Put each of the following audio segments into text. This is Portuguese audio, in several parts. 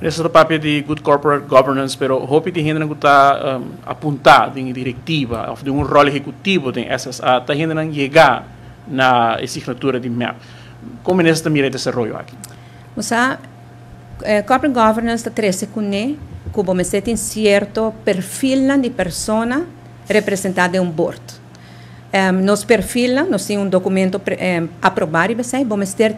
Esse é o papel de good corporate governance, pero hope de gente não está apontar em diretiva ou de rol executivo de SSA, está gente não chegar na assinatura de MEP. Como é esta mira de desenvolvimento aqui? Corporate governance está trece com né, que vamos ter um certo perfil de pessoa representada em board. Nos perfil, nós temos documento aprovado e vamos ter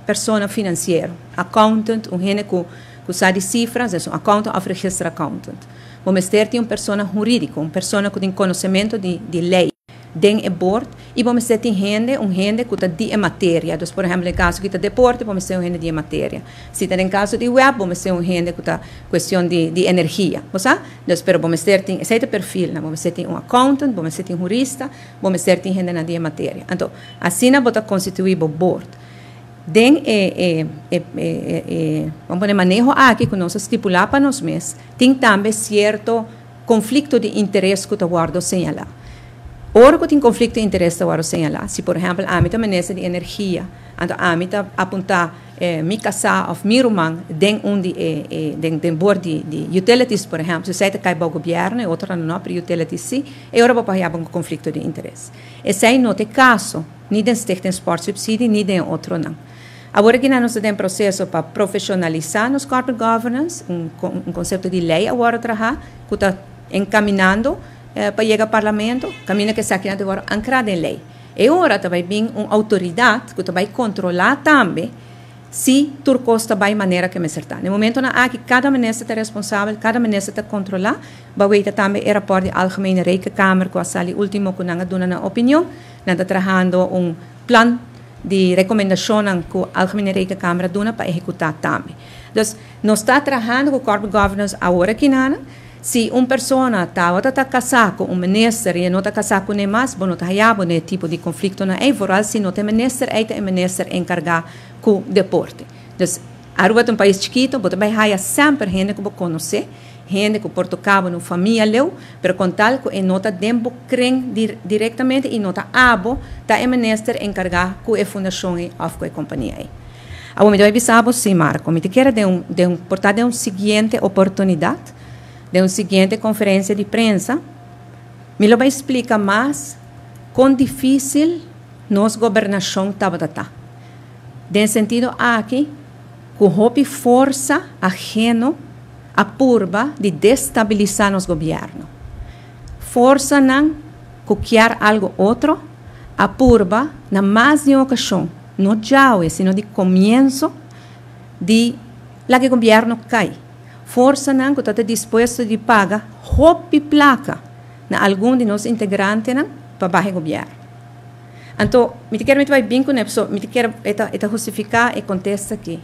pessoa financeira, accountant, gente que sabe cifras, é accountant ou registra accountant. Vamos ter pessoa jurídica, pessoa que tem conhecimento de lei. Den board e vamos ter gente que está de matéria. Então, por exemplo, no caso que está deporte, vamos ter gente de matéria. Se está em caso de web, vamos ter gente que está questão de energia. Então, vamos ter esse perfil, vamos ter accountant, vamos ter jurista, vamos ter gente de matéria. Então, assim vamos constituir o board. Den vamos manejo aqui que nós estipular para nós mesmos, tem também certo conflito de interesse que está guardado señalar. Ora que tem conflito de interesse agora señalar, se por exemplo a mim também de energia, então a mim apontar mi casa ou mi irmão den board de utilities por exemplo, se sai cai para o governo e outra não para utilities sim, e ora para haver conflito de interesse. Esse aí não tem caso, nem den stichting sport subsídio, nem den outro não. Agora que nós temos um processo para profissionalizar nos corporate governance, conceito de lei agora que está encaminhando para chegar ao parlamento, caminho que está aqui agora ancrado em lei. E agora também vem uma autoridade que vai controlar também se turcosta vai maneira que me acertar. No momento na que cada ministro está responsável, cada ministro está controlar, vai ter também o rapport da Algemene Rekenkamer, que é o último que nós damos na opinião, nós estamos trabalhando plan de recomendação que a Algemene Rekenkamer dá para executar também. Então, nós estamos trabalhando com o corporate governance agora aqui na se uma pessoa está casada com um ministro e não está casada com nem mais, não está havendo esse tipo de conflito na Eivoral, se não tem ministro, é o ministro encarregado com o deporte. Então, Aruba é um país chiquito, você vai ter sempre gente que você conhece, gente que Portugal não família leu, mas com tal que não está dentro diretamente e não está abo, está o ministro encarregado com a fundação ou com a companhia. Agora, me dou avisar sim, Marco, me quero portar de uma seguinte oportunidade, de uma seguinte conferência de prensa, me lo vai explicar mais quão difícil nossa governação está. No sentido aqui, com a força ajeno a purba de destabilizar nosso governo. Força não coquear algo outro, a purba, na mais de uma ocasião, não já, sino de começo de lá que o governo cai. Força não que está disposto de pagar roupa placa na algum de nossos integrantes para baixo governo. Então, me quero bem com isso, me quero justificar e contestar aqui.